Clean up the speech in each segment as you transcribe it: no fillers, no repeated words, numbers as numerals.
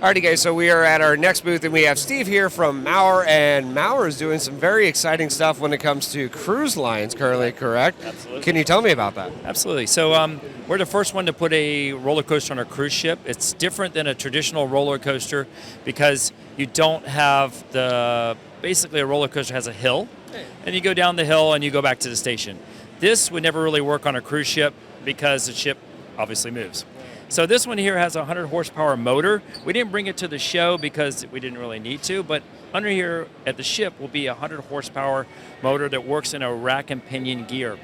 Alrighty, guys, so we are at our next booth, and we have Steve here from Maurer, and Maurer is doing some very exciting stuff when it comes to cruise lines currently, correct? Absolutely. Can you tell me about that? Absolutely. So we're the first one to put a roller coaster on a cruise ship. It's different than a traditional roller coaster because you don't have basically a roller coaster has a hill, and you go down the hill and you go back to the station. This would never really work on a cruise ship because the ship obviously moves. So this one here has a 100 horsepower motor. We didn't bring it to the show because we didn't really need to, but under here at the ship will be a 100 horsepower motor that works in a rack and pinion gear.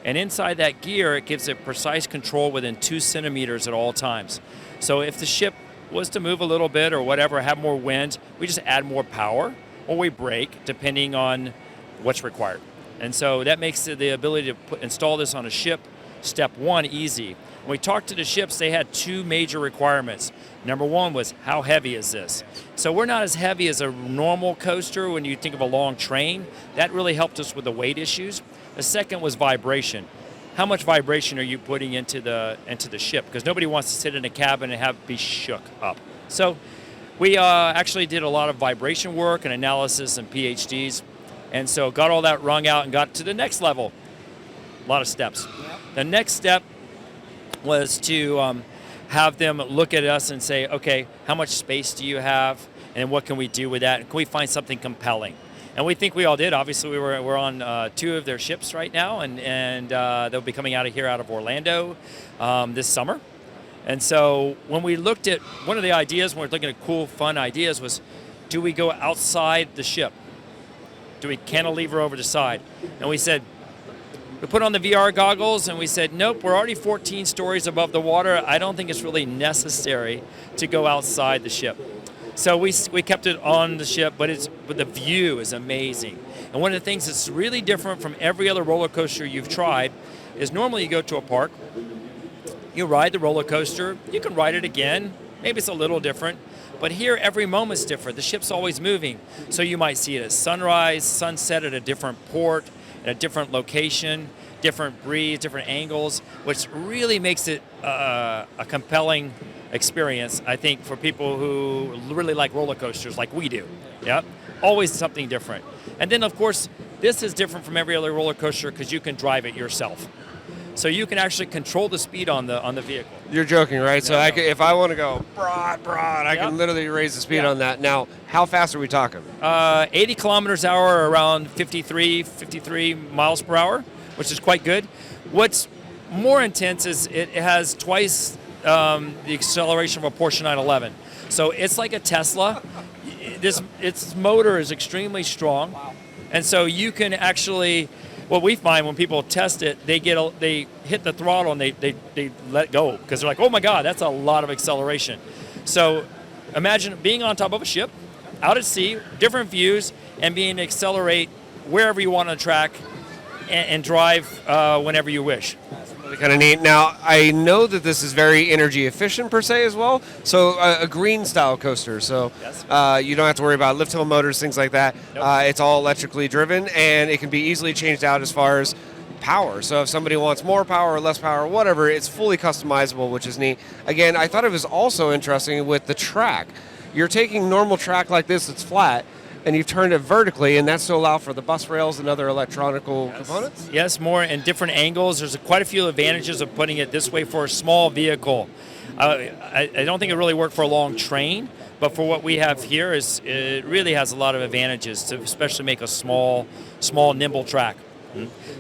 And inside that gear, it gives it precise control within 2 centimeters at all times. So if the ship was to move a little bit or whatever, have more wind, we just add more power or we brake depending on what's required. And so that makes the ability to install this on a ship, step one, easy. When we talked to the ships, they had 2 major requirements. Number one was, how heavy is this? So we're not as heavy as a normal coaster when you think of a long train. That really helped us with the weight issues. The second was vibration. How much vibration are you putting into the ship? Because nobody wants to sit in a cabin and be shook up. So we actually did a lot of vibration work and analysis and PhDs. And so got all that wrung out and got to the next level. A lot of steps. The next step was to have them look at us and say, okay, how much space do you have, and what can we do with that? And can we find something compelling? And we think we all did. Obviously, we're on 2 of their ships right now, and they'll be coming out of Orlando this summer. And so when we looked at one of the ideas, when we're looking at cool, fun ideas, was do we go outside the ship? Do we cantilever over the side? And we said, we put on the VR goggles and we said, nope, we're already 14 stories above the water. I don't think it's really necessary to go outside the ship. So we kept it on the ship, but the view is amazing. And one of the things that's really different from every other roller coaster you've tried is normally you go to a park, you ride the roller coaster, you can ride it again, maybe it's a little different, but here every moment's different. The ship's always moving. So you might see it at sunrise, sunset at a different port, at a different location, different breeze, different angles, which really makes it a compelling experience, I think, for people who really like roller coasters like we do. Yeah, always something different. And then, of course, this is different from every other roller coaster because you can drive it yourself. So you can actually control the speed on the vehicle. You're joking, right? So No. If I want to go broad, I can literally raise the speed on that. Now, how fast are we talking? 80 kilometers an hour, around 53 miles per hour, which is quite good. What's more intense is it has twice the acceleration of a Porsche 911. So it's like a Tesla. Its motor is extremely strong. Wow. And so you can actually, what we find when people test it, they hit the throttle and they let go because they're like, oh my God, that's a lot of acceleration. So imagine being on top of a ship, out at sea, different views, and being able to accelerate wherever you want on the track and drive whenever you wish. Really kind of neat. Now, I know that this is very energy efficient per se as well. So a green style coaster. So Yes. you don't have to worry about lift hill motors, things like that. Nope. It's all electrically driven, and it can be easily changed out as far as power. So if somebody wants more power or less power, whatever, it's fully customizable, which is neat. Again, I thought it was also interesting with the track. You're taking normal track like this that's flat, and you've turned it vertically, and that's to allow for the bus rails and other electronical components? Yes, more in different angles. There's quite a few advantages of putting it this way for a small vehicle. I don't think it really worked for a long train, but for what we have here, it really has a lot of advantages to especially make a small, nimble track.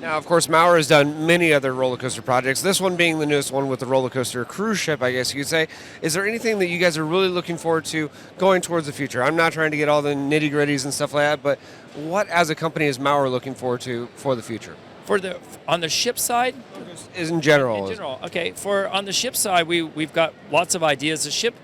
Now, of course, Maurer has done many other roller coaster projects, this one being the newest one with the roller coaster cruise ship, I guess you could say. Is there anything that you guys are really looking forward to going towards the future? I'm not trying to get all the nitty-gritties and stuff like that, but what, as a company, is Maurer looking forward to for the future? On the ship side? In general. In general, okay. On the ship side, we've got lots of ideas. The ship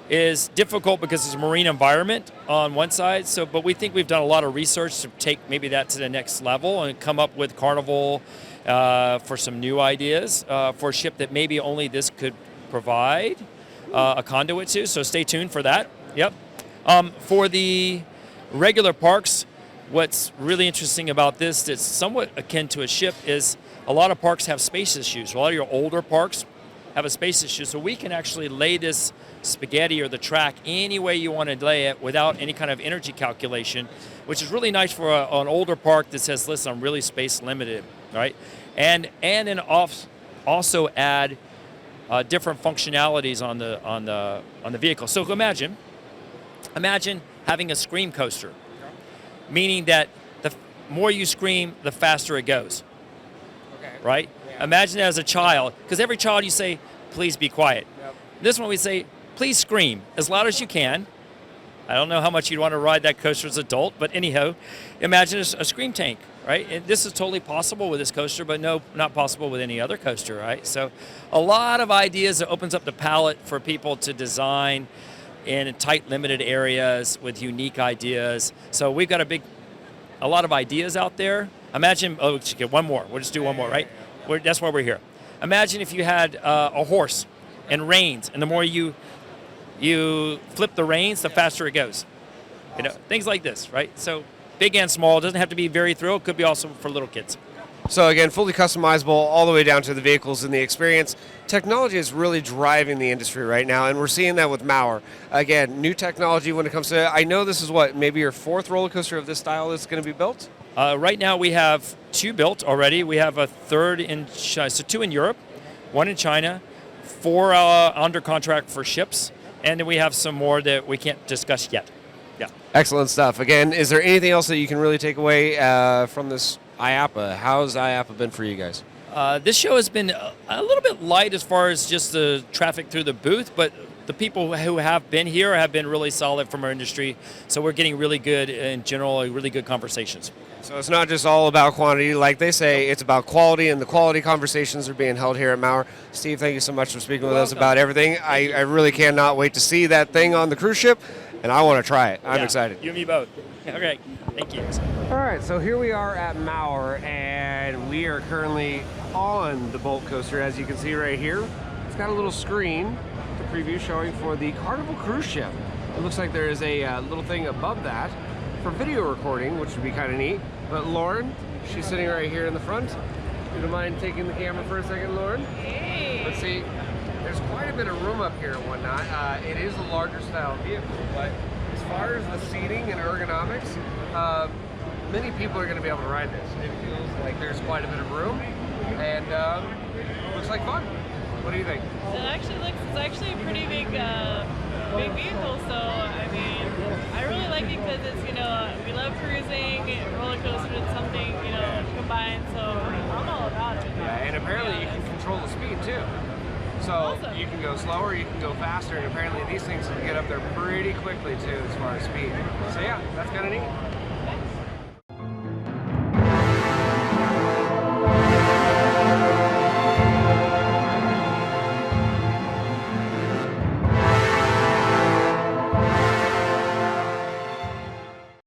is difficult because it's a marine environment on one side. But we think we've done a lot of research to take maybe that to the next level and come up with Carnival for some new ideas for a ship that maybe only this could provide a conduit to. So stay tuned for that. Yep. For the regular parks, what's really interesting about this that's somewhat akin to a ship is a lot of parks have space issues. A lot of your older parks have a space issue. So we can actually lay this spaghetti or the track any way you want to lay it without any kind of energy calculation, which is really nice for an older park that says, listen, I'm really space limited, right? And then also add different functionalities on the vehicle. So imagine having a scream coaster, meaning that the more you scream, the faster it goes. Okay. Right? Yeah. Imagine it as a child, because every child you say, please be quiet. Yep. This one we say, please scream as loud as you can. I don't know how much you'd want to ride that coaster as an adult, but anyhow, imagine a scream tank, right? And this is totally possible with this coaster, but no, not possible with any other coaster, right? So a lot of ideas that opens up the palette for people to design in tight, limited areas with unique ideas. So we've got a lot of ideas out there. Imagine, okay, one more. We'll just do one more, right? That's why we're here. Imagine if you had a horse and reins, and the more you flip the reins, the faster it goes. You know, things like this, right? So big and small. It doesn't have to be very thrill. It could be also for little kids. So again, fully customizable all the way down to the vehicles and the experience. Technology is really driving the industry right now, and we're seeing that with Maurer. Again, new technology when it comes to, I know this is maybe your fourth roller coaster of this style that's going to be built? Right now we have 2 built already. We have a third in China, so 2 in Europe, 1 in China, 4 under contract for ships, and then we have some more that we can't discuss yet. Yeah. Excellent stuff. Again, is there anything else that you can really take away from this IAAPA? How's IAAPA been for you guys? This show has been a little bit light as far as just the traffic through the booth, but the people who have been here have been really solid from our industry, so we're getting really good, in general, really good conversations. So it's not just all about quantity, like they say, it's about quality, and the quality conversations are being held here at Maurer. Steve, thank you so much for speaking with us about everything. I really cannot wait to see that thing on the cruise ship, and I want to try it. I'm excited. You and me both. Okay, thank you. All right, so here we are at Maurer, and we are currently on the Bolt coaster, as you can see right here. It's got a little screen, the preview showing for the Carnival cruise ship. It looks like there is a little thing above that for video recording, which would be kind of neat. But Lauren, she's sitting right here in the front. You don't mind taking the camera for a second, Lauren? Hey. Let's see. There's quite a bit of room up here and whatnot. It is a larger style vehicle, but as far as the seating and ergonomics, many people are going to be able to ride this. It feels like there's quite a bit of room, and looks like fun. What do you think? It's actually a pretty big vehicle. So I mean, I really like it because it's, we love cruising, roller coaster, it's something combined. So I'm all about it. Yeah, and apparently you can control the speed too. So awesome. You can go slower, you can go faster, and apparently these things can get up there pretty quickly too as far as speed. So yeah, that's kind of neat.